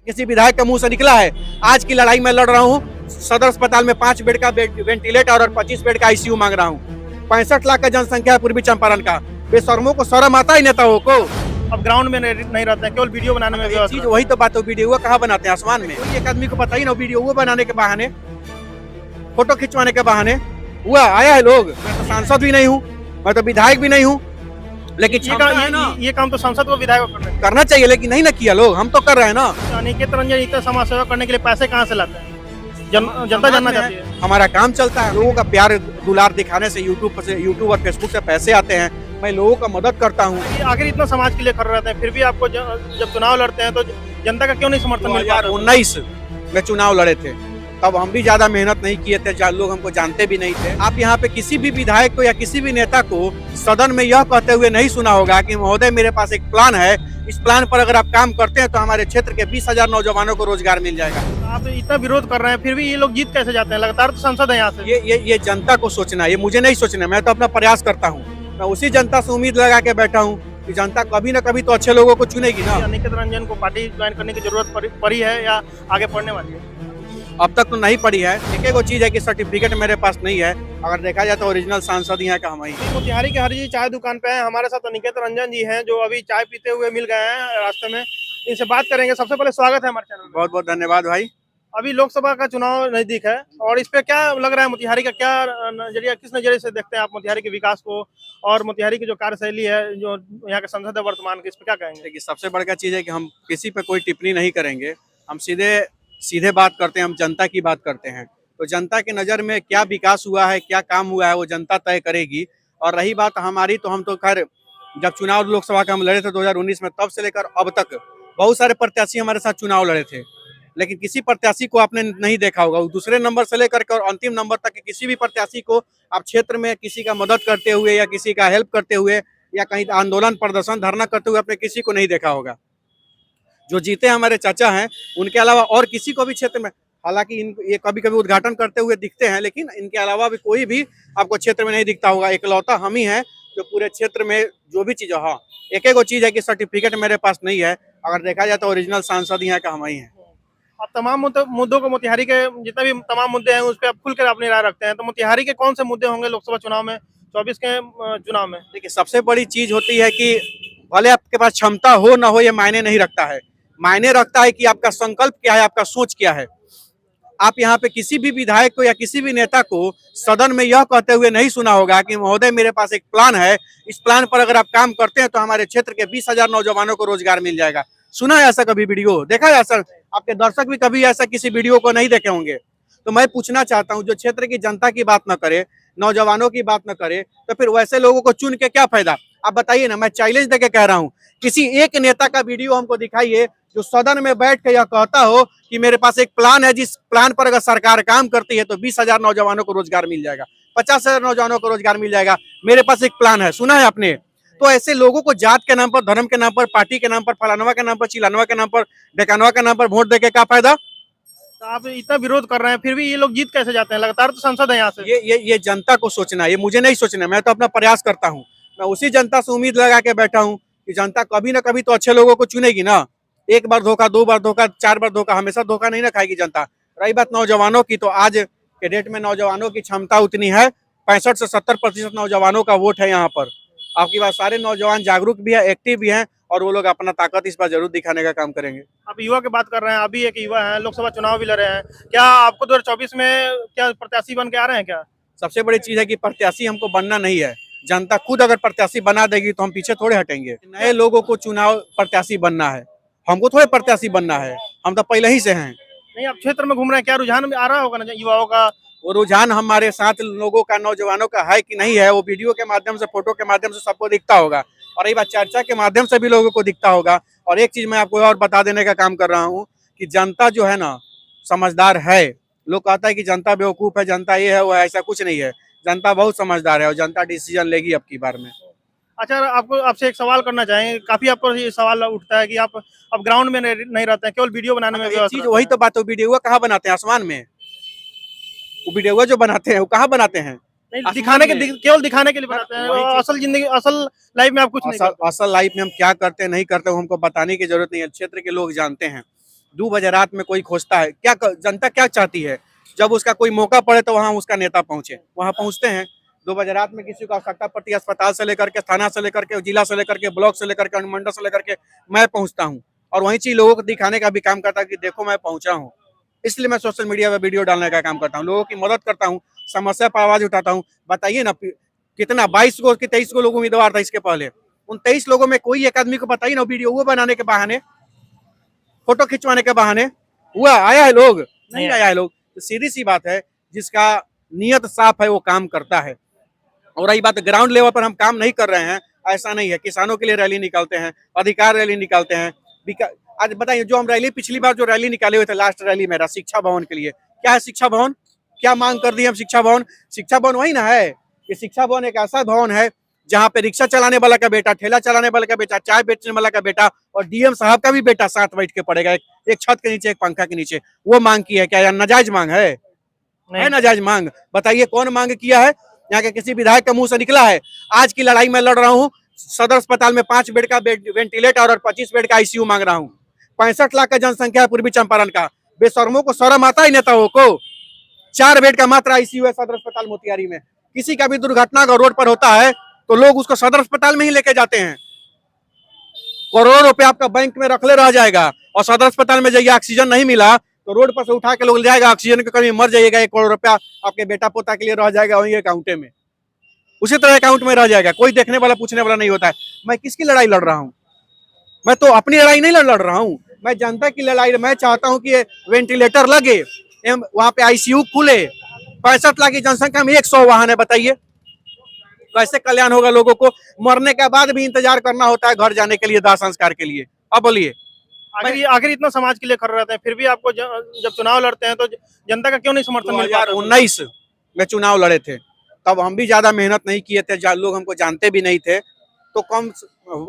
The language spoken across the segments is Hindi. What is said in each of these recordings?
किसी विधायक के मुंह से निकला है। आज की लड़ाई मैं लड़ रहा हूँ, सदर अस्पताल में 5 बेड का वेंटिलेटर और 25 बेड का आईसीयू मांग रहा हूँ। 65 लाख का जनसंख्या है पूर्वी चंपारण का। बेशर्मों को शर्म आता है नेताओं को। अब ग्राउंड में नहीं रहते हैं, केवल वीडियो बनाने में व्यस्त चीज वही तो बात है, वीडियो कहाँ बनाते हैं आसमान में। एक आदमी को पता ही ना, वीडियो बनाने के बहाने, फोटो खिंचवाने के बहाने हुआ आया है लोग। मैं तो सांसद भी नहीं हूँ, मैं तो विधायक भी नहीं हूँ, लेकिन ये काम तो संसद को विधायक को करना चाहिए, लेकिन नहीं ना किया लोग। हम तो कर रहे हैं ना। अनिकेत रंजन इतना समाज सेवा करने के लिए पैसे कहाँ से लाते हैं? जनता जानना चाहती है। हमारा काम चलता है, लोगों का प्यार दुलार दिखाने से यूट्यूब और फेसबुक से पैसे आते हैं। मैं लोगों का मदद करता हूँ। आखिर इतना समाज के लिए खड़े रहते हैं, फिर भी आपको जब चुनाव लड़ते हैं तो जनता का क्यों नहीं समर्थन मिल पाता? 2019 में चुनाव लड़े थे, तब हम भी ज्यादा मेहनत नहीं किए थे, लोग हमको जानते भी नहीं थे। आप यहाँ पे किसी भी विधायक को या किसी भी नेता को सदन में यह कहते हुए नहीं सुना होगा कि महोदय मेरे पास एक प्लान है, इस प्लान पर अगर आप काम करते हैं तो हमारे क्षेत्र के 20,000 नौजवानों को रोजगार मिल जाएगा। आप इतना विरोध कर रहे हैं, फिर भी ये लोग जीत कैसे जाते हैं? लगातार तो संसद है यहाँ से। ये जनता को सोचना है, ये मुझे नहीं सोचना। मैं तो अपना प्रयास करता हूँ, मैं उसी जनता से उम्मीद लगा के बैठा हूँ कि जनता कभी न कभी तो अच्छे लोगों को चुनेगी ना। अनिकेत रंजन को पार्टी ज्वाइन करने की जरूरत पड़ी है या आगे पढ़ने वाली है? अब तक तो नहीं पड़ी है। एक वो चीज है कि सर्टिफिकेट मेरे पास नहीं है। अगर देखा जाए तो ओरिजिनल सांसद यहाँ का हम ही। मोतिहारी के हरी जी चाय दुकान पे हैं, हमारे साथ अनिकेत रंजन जी हैं जो अभी चाय पीते हुए मिल गए हैं रास्ते में। इनसे बात करेंगे। सबसे पहले स्वागत है हमारे चैनल में। बहुत बहुत धन्यवाद भाई। अभी लोकसभा का चुनाव नजदीक है और इस पे क्या लग रहा है, मोतिहारी का क्या नजरिया, किस नजरिए से देखते हैं आप मोतिहारी के विकास को और मोतिहारी की जो कार्यशैली है, जो यहाँ का संसद है वर्तमान के, इस पे क्या कहेंगे? देखिए, सबसे बड़का चीज है कि हम किसी पे कोई टिप्पणी नहीं करेंगे। हम सीधे बात करते हैं, हम जनता की बात करते हैं। तो जनता की नज़र में क्या विकास हुआ है, क्या काम हुआ है, वो जनता तय करेगी। और रही बात हमारी, तो हम तो खैर जब चुनाव लोकसभा का हम लड़े थे 2019 में, तब से लेकर अब तक बहुत सारे प्रत्याशी हमारे साथ चुनाव लड़े थे, लेकिन किसी प्रत्याशी को आपने नहीं देखा होगा दूसरे नंबर से लेकर के और अंतिम नंबर तक के किसी भी प्रत्याशी को आप क्षेत्र में किसी का मदद करते हुए या किसी का हेल्प करते हुए या कहीं आंदोलन प्रदर्शन धरना करते हुए आपने किसी को नहीं देखा होगा। जो जीते हमारे चाचा हैं, उनके अलावा और किसी को भी क्षेत्र में, हालांकि ये कभी कभी उद्घाटन करते हुए दिखते हैं, लेकिन इनके अलावा भी कोई भी आपको क्षेत्र में नहीं दिखता होगा। इकलौता हम ही हैं जो पूरे क्षेत्र में जो भी चीज़, हाँ एक चीज़ है कि सर्टिफिकेट मेरे पास नहीं है। अगर देखा जाए तो ओरिजिनल सांसद यहाँ का हम ही हैं। आप तमाम मुद्दों को, मोतिहारी के जितने भी तमाम मुद्दे हैं उस पर आप खुलकर अपनी राय रखते हैं, तो मोतिहारी के कौन से मुद्दे होंगे लोकसभा चुनाव में, 24 के चुनाव में? देखिए, सबसे बड़ी चीज होती है कि भले आपके पास क्षमता हो ना हो, ये मायने नहीं रखता है। मायने रखता है कि आपका संकल्प क्या है, आपका सोच क्या है। आप यहाँ पे किसी भी विधायक को या किसी भी नेता को सदन में यह कहते हुए नहीं सुना होगा कि महोदय मेरे पास एक प्लान है, इस प्लान पर अगर आप काम करते हैं तो हमारे क्षेत्र के 20,000 नौजवानों को रोजगार मिल जाएगा। सुना है ऐसा कभी वीडियो? देखा है ऐसा? आपके दर्शक भी कभी ऐसा किसी वीडियो को नहीं देखे होंगे। तो मैं पूछना चाहता हूँ, जो क्षेत्र की जनता की बात न करे, नौजवानों की बात न करे, तो फिर वैसे लोगों को चुन के क्या फायदा? आप बताइए ना। मैं चैलेंज देके कह रहा हूँ, किसी एक नेता का वीडियो हमको दिखाइए जो सदन में बैठ के यह कहता हो कि मेरे पास एक प्लान है, जिस प्लान पर अगर सरकार काम करती है तो 20,000 नौजवानों को रोजगार मिल जाएगा, 50,000 नौजवानों को रोजगार मिल जाएगा। मेरे पास एक प्लान है, सुना है आपने? तो ऐसे लोगों को जात के नाम पर, धर्म के नाम पर, पार्टी के नाम पर, फलानवा के नाम पर, चिलानवा के नाम पर, डेकानवा के नाम पर वोट देके क्या फायदा? तो आप इतना विरोध कर रहे हैं, फिर भी ये लोग जीत कैसे जाते हैं? लगातार तो संसद है यहाँ से। ये जनता को सोचना है, ये मुझे नहीं सोचना। मैं तो अपना प्रयास करता हूँ, मैं उसी जनता से उम्मीद लगा के बैठा हूँ कि जनता कभी न कभी तो अच्छे लोगों को चुनेगी ना। एक बार धोखा, 2 बार धोखा, 4 बार धोखा, हमेशा धोखा नहीं ना खाएगी जनता। रही बात नौजवानों की, तो आज के डेट में नौजवानों की क्षमता उतनी है, 65 से 70% नौजवानों का वोट है यहाँ पर। आपकी बात, सारे नौजवान जागरूक भी है, एक्टिव भी हैं, और वो लोग अपना ताकत इस बार जरूर दिखाने का काम करेंगे। आप युवा की बात कर रहे हैं, अभी एक युवा है, लोकसभा चुनाव भी लड़ रहे हैं, क्या आपको 2024 में क्या प्रत्याशी बन के आ रहे हैं क्या? सबसे बड़ी चीज है कि प्रत्याशी हमको बनना नहीं है, जनता खुद अगर प्रत्याशी बना देगी तो हम पीछे थोड़े हटेंगे। नए लोगों को चुनाव प्रत्याशी बनना है, हमको थोड़े प्रत्याशी बनना है, हम तो पहले ही से हैं। नहीं, आप क्षेत्र में घूम रहे हैं, क्या रुझान आ रहा होगा ना युवाओं का? वो रुझान हमारे साथ लोगों का, नौजवानों का है कि नहीं है, वो वीडियो के माध्यम से, फोटो के माध्यम से सबको दिखता होगा, और यही बात चर्चा के माध्यम से भी लोगों को दिखता होगा। और एक चीज मैं आपको और बता देने का काम कर रहा हूँ कि जनता जो है ना, समझदार है। लोग कहता है कि जनता बेवकूफ है, जनता ये है वो है, ऐसा कुछ नहीं है। जनता बहुत समझदार है और जनता डिसीजन लेगी अब की बार में। अच्छा, आपसे एक सवाल करना चाहेंगे, काफी आपको ये सवाल उठता है कि आप अब ग्राउंड में नहीं रहते हैं, केवल वीडियो बनाने में व्यस्त चीज वही तो बात है, वीडियो कहाँ बनाते हैं आसमान में? वो वीडियो जो बनाते हैं वो कहाँ बनाते हैं? नहीं, केवल दिखाने के लिए बनाते हैं, असल जिंदगी, असल लाइफ में आप कुछ नहीं करते। असल लाइफ में हम क्या करते हैं, नहीं करते, हमको बताने की जरूरत नहीं है, क्षेत्र के लोग जानते हैं। 2 बजे रात में कोई खोजता है, जनता क्या चाहती है? जब उसका कोई मौका पड़े तो वहां उसका नेता पहुंचे, वहां पहुंचते हैं। 2 बजे रात में किसी को आवश्यकता पड़ती है, अस्पताल से लेकर के, थाना से लेकर के, जिला से लेकर के, ब्लॉक से लेकर के, अनुमंडल से लेकर के मैं पहुंचता हूं। और वही चीज लोगों को दिखाने का भी काम करता है कि देखो मैं पहुंचा हूं। इसलिए मैं सोशल मीडिया पर वीडियो डालने का काम करता हूँ, लोगों की मदद करता हूँ, समस्या पर आवाज उठाता हूँ। बताइए ना, कितना 22 को कि 23 को लोग उम्मीदवार था इसके पहले, उन 23 लोगों में कोई एक आदमी को बताइए ना वीडियो वो बनाने के बहाने, फोटो खिंचवाने के बहाने हुआ आया है लोग? नहीं आया है लोग। तो सीधी सी बात है, जिसका नियत साफ है वो काम करता है। और रही बात ग्राउंड लेवल पर हम काम नहीं कर रहे हैं, ऐसा नहीं है। किसानों के लिए रैली निकालते हैं, अधिकार रैली निकालते हैं। आज बताइए, जो हम रैली पिछली बार जो रैली निकाले हुए थे, लास्ट रैली मेरा शिक्षा भवन के लिए, क्या है शिक्षा भवन? क्या मांग कर दी हम? शिक्षा भवन, शिक्षा भवन वही ना है कि शिक्षा भवन एक ऐसा भवन है जहाँ पे रिक्शा चलाने वाला का बेटा, ठेला चलाने वाला का बेटा, चाय बेचने वाला का बेटा और डीएम साहब का भी बेटा साथ बैठ के पड़ेगा, एक छत के नीचे, एक पंखा के नीचे। वो मांग की है क्या? यार नाजायज मांग है? है नाजायज मांग? बताइए कौन मांग किया है? यहाँ के किसी विधायक के मुंह से निकला है? आज की लड़ाई में लड़ रहा हूँ, सदर अस्पताल में 5 बेड का वेंटिलेटर और 25 बेड का आईसीयू मांग रहा हूँ। 65 लाख का जनसंख्या है पूर्वी चंपारण का। बेशर्मों को शर्म आता है नेताओं को? 4 बेड का मात्र आईसीयू है सदर अस्पताल मोतिहारी में। किसी का भी दुर्घटना अगर रोड पर होता है तो लोग उसको सदर अस्पताल में ही लेके जाते हैं। करोड़ों रुपए आपका बैंक में रखले रह जाएगा और सदर अस्पताल में जाइए, ऑक्सीजन नहीं मिला तो रोड पर से उठा के लोग जाएगा, ऑक्सीजन की कमी, मर जाइएगा। 1 करोड़ रुपया आपके बेटा पोता के लिए रह जाएगा वही अकाउंट में, उसी तरह अकाउंट में रह जाएगा। कोई देखने वाला पूछने वाला नहीं होता है। मैं किसकी लड़ाई लड़ रहा हूँ? मैं तो अपनी लड़ाई नहीं लड़ रहा हूँ, मैं जनता की लड़ाई। मैं चाहता हूँ कि वेंटिलेटर लगे, वहां पे आईसीयू खुले। 65 लाख की जनसंख्या में 100 वाहन है, बताइए कैसे कल्याण होगा? लोगों को मरने के बाद भी इंतजार करना होता है घर जाने के लिए, दाह संस्कार के लिए। अब बोलिए, आखिर इतना समाज के लिए खड़े रहते हैं, फिर भी आपको जब चुनाव लड़ते हैं तो जनता का क्यों नहीं समर्थन मिल पाता? 2019 में चुनाव लड़े थे, तब हम भी ज्यादा मेहनत नहीं किए थे, लोग हमको जानते भी नहीं थे, तो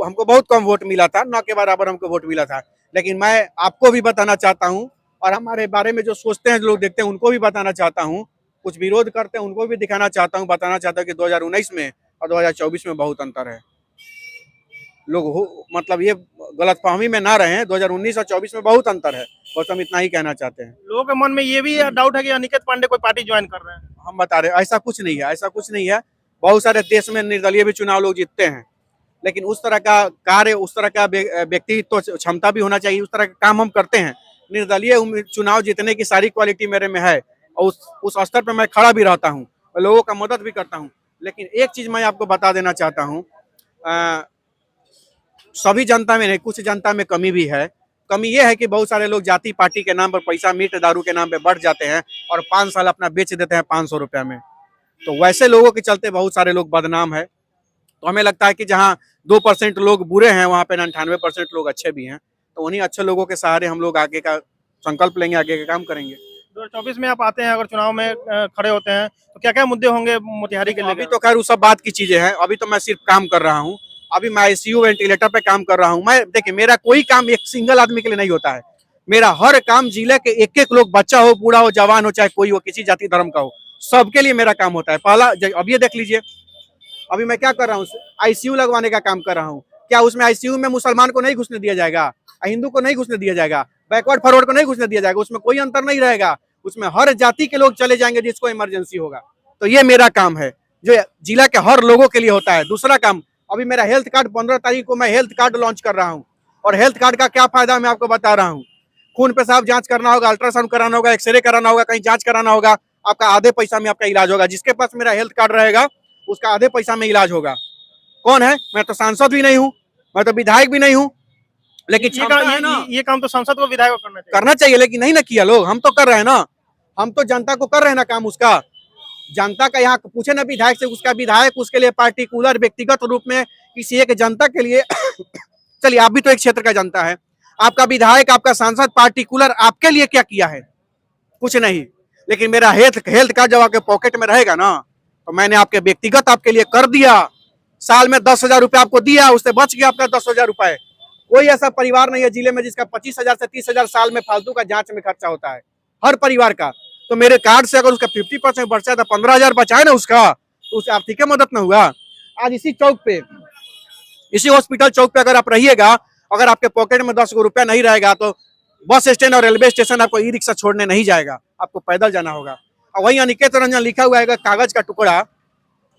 हमको बहुत कम वोट मिला था, न के बराबर हमको वोट मिला था। लेकिन मैं आपको भी बताना चाहता हूँ और हमारे बारे में जो सोचते हैं, जो लोग देखते हैं, उनको भी बताना चाहता हूँ, कुछ विरोध करते हैं उनको भी दिखाना चाहता हूँ, बताना चाहता हूँ कि 2019 में और 2024 में बहुत अंतर है। लोग मतलब ये गलतफहमी में ना रहे, 2019 और 24 में बहुत अंतर है, बस हम इतना ही कहना चाहते हैं। लोगों के मन में ये भी डाउट है कि अनिकेत पांडे कोई पार्टी ज्वाइन कर रहे हैं। हम बता रहे ऐसा कुछ नहीं है, ऐसा कुछ नहीं है। बहुत सारे देश में निर्दलीय भी चुनाव लोग जीतते हैं, लेकिन उस तरह का कार्य, उस तरह का व्यक्तित्व क्षमता भी होना चाहिए, उस तरह का काम हम करते हैं। निर्दलीय चुनाव जीतने की सारी क्वालिटी मेरे में है और उस स्तर पर मैं खड़ा भी रहता हूँ और लोगों का मदद भी करता हूँ। लेकिन एक चीज मैं आपको बता देना चाहता हूँ, सभी जनता में नहीं, कुछ जनता में कमी भी है। कमी ये है कि बहुत सारे लोग जाति पार्टी के नाम पर, पैसा मीट दारू के नाम पे बढ़ जाते हैं और 5 साल अपना बेच देते हैं 500 रुपया में। तो वैसे लोगों के चलते बहुत सारे लोग बदनाम है। तो हमें लगता है कि जहाँ 2% लोग बुरे हैं वहाँ पे 98% लोग अच्छे भी हैं। तो उन्हीं अच्छे लोगों के सहारे हम लोग आगे का संकल्प लेंगे, आगे का काम करेंगे। 2024 में आप आते हैं, अगर चुनाव में खड़े होते हैं तो क्या क्या मुद्दे होंगे मोतिहारी के लिए? अभी तो खैर उस सब बात की चीजें हैं, अभी तो मैं सिर्फ काम कर रहा हूँ। अभी मैं आईसीयू वेंटिलेटर पे काम कर रहा हूँ। मैं देखिए, मेरा कोई काम एक सिंगल आदमी के लिए नहीं होता है। मेरा हर काम जिले के एक एक लोग, बच्चा हो, बूढ़ा हो, जवान हो, चाहे कोई हो, किसी जाति धर्म का हो, सबके लिए मेरा काम होता है। पहला अब ये देख लीजिए, अभी मैं क्या कर रहा हूँ, आईसीयू लगवाने का काम कर रहा हूँ। क्या उसमें आईसीयू में मुसलमान को नहीं घुसने दिया जाएगा, हिंदू को नहीं घुसने दिया जाएगा, बैकवर्ड फॉरवर्ड को नहीं घुसने दिया जाएगा? उसमें कोई अंतर नहीं रहेगा, उसमें हर जाति के लोग चले जाएंगे जिसको इमरजेंसी होगा। तो ये मेरा काम है जो जिला के हर लोगों के लिए होता है। दूसरा काम, अभी मेरा हेल्थ कार्ड 15 तारीख को मैं हेल्थ कार्ड लॉन्च कर रहा हूँ। और हेल्थ कार्ड का क्या फायदा मैं आपको बता रहा हूँ। खून पेशाब जांच करना होगा, अल्ट्रासाउंड कराना होगा, एक्सरे कराना होगा, कहीं जांच कराना होगा, आपका आधे पैसा में आपका इलाज होगा। जिसके पास मेरा हेल्थ कार्ड रहेगा उसका आधे पैसा में इलाज होगा। कौन है? मैं तो सांसद भी नहीं हूँ, मैं तो विधायक भी नहीं हूँ, लेकिन ये काम तो सांसद को, विधायक को करना चाहिए, लेकिन नहीं ना किया लोग। हम तो कर रहे हैं ना, हम तो जनता को कर रहे हैं ना काम उसका। जनता का यहाँ पूछे ना विधायक से, उसका विधायक उसके लिए पार्टिकुलर व्यक्तिगत रूप में किसी एक जनता के लिए चलिए, आप भी तो एक क्षेत्र का जनता है, आपका विधायक, आपका सांसद पार्टिकुलर आपके लिए क्या किया है? कुछ नहीं। लेकिन मेरा हेल्थ कार्ड जब आपके पॉकेट में रहेगा ना, तो मैंने आपके व्यक्तिगत आपके लिए कर दिया। साल में 10,000 रुपये आपको दिया, उससे बच गया आपका 10,000 रुपए। कोई ऐसा परिवार नहीं है जिले में जिसका 25,000 से 30,000 साल में फालतू का जांच में खर्चा होता है, हर परिवार का। तो मेरे कार्ड से अगर उसका 50% बचा था, 15,000 बचाए ना उसका, तो उससे आर्थिक मदद न हुआ। आज इसी चौक पे, इसी हॉस्पिटल चौक पे अगर आप रहिएगा, अगर आपके पॉकेट में 10 रुपया नहीं रहेगा तो बस स्टैंड और रेलवे स्टेशन आपको ई रिक्शा छोड़ने नहीं जाएगा, आपको पैदल जाना होगा। और वहीं अनिकेत रंजन लिखा हुआ है कागज का टुकड़ा,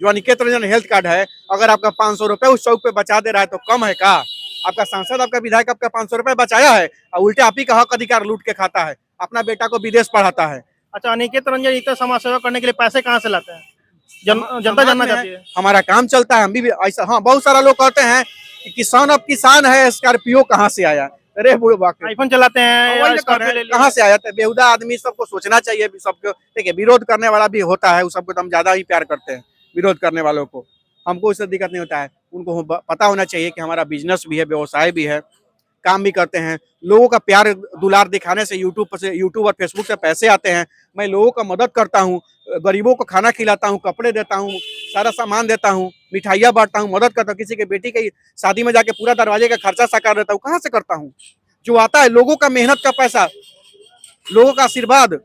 जो अनिकेत रंजन हेल्थ कार्ड है, अगर आपका 500 रुपए उस चौक पे बचा दे रहा है तो कम है का? आपका सांसद, आपका विधायक आपका 500 रुपए बचाया है और उल्टे आप ही का हक अधिकार लूट के खाता है, अपना बेटा को विदेश पढ़ाता है। अच्छा, अनिकेत रंजन इतना समाज सेवा करने के लिए पैसे कहाँ से लाते हैं? जनता जानना चाहती है। हमारा काम चलता है, हम भी ऐसा। हाँ, बहुत सारा लोग कहते हैं कि किसान अब किसान है, स्कॉर्पियो कहाँ से आया? अरे बुढ़वा के आईफोन चलाते हैं या वही तो स्कॉर्पियो कर रहे ले हैं, लिया। कहाँ से आया? तो बेहुदा आदमी, सबको सोचना चाहिए, सबको देखिए, विरोध करने वाला भी होता है, उस सबको तो हम ज्यादा ही प्यार करते हैं, विरोध करने वालों को। हमको उससे दिक्कत नहीं होता है, उनको पता होना चाहिए कि हमारा बिजनेस भी है, व्यवसाय भी है, काम भी करते हैं। लोगों का प्यार दुलार दिखाने से यूट्यूब और फेसबुक से पैसे आते हैं। मैं लोगों का मदद करता हूँ, गरीबों को खाना खिलाता हूँ, कपड़े देता हूँ, सारा सामान देता हूँ, मिठाइयाँ बांटता हूँ, मदद करता हूँ। किसी के बेटी की शादी में जाके पूरा दरवाजे का खर्चा साकार देता हूँ। कहाँ से करता हूँ? जो आता है लोगों का मेहनत का पैसा, लोगों का आशीर्वाद,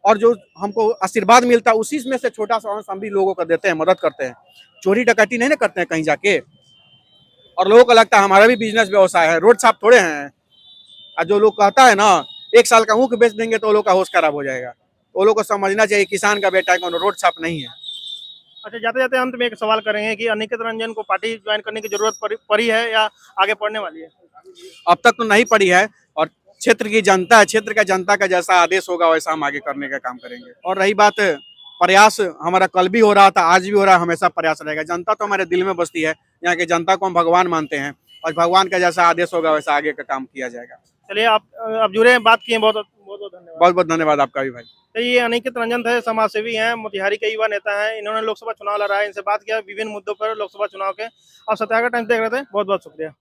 और जो हमको आशीर्वाद मिलता है उसी में से छोटा सा अंश हम भी लोगों को देते हैं, मदद करते हैं। चोरी डकैती नहीं ना करते हैं कहीं जाके। और लोगों को लगता है हमारा भी बिजनेस व्यवसाय है, रोड छाप थोड़े हैं। और जो लोग कहता है ना 1 साल का ऊख बेच देंगे तो वो लोग का होश खराब हो जाएगा। वो लोग को समझना चाहिए किसान का बेटा कौन रोड छाप नहीं है। अच्छा, जाते जाते अंत में एक सवाल करेंगे कि अनिकेत रंजन को पार्टी ज्वाइन करने की जरूरत पड़ी है या आगे पढ़ने वाली है? अब तक तो नहीं पड़ी है, और क्षेत्र की जनता है, क्षेत्र का जनता का जैसा आदेश होगा वैसा हम आगे करने का काम करेंगे। और रही बात प्रयास, हमारा कल भी हो रहा था, आज भी हो रहा है, हमेशा प्रयास रहेगा। जनता तो हमारे दिल में बसती है, यहाँ की जनता को हम भगवान मानते हैं, और भगवान का जैसा आदेश होगा वैसा आगे का काम किया जाएगा। चलिए, आप जुड़े, बात किए, बहुत बहुत धन्यवाद। बहुत बहुत धन्यवाद आपका भी भाई। तो ये अनिकेत रंजन थे, समाज सेवी हैं, मोतिहारी के युवा नेता हैं। इन्होंने लोकसभा चुनाव लड़ा है, इनसे बात किया विभिन्न मुद्दों पर लोकसभा चुनाव के। आप सत्याग्रह टाइम्स देख रहे थे, बहुत बहुत शुक्रिया।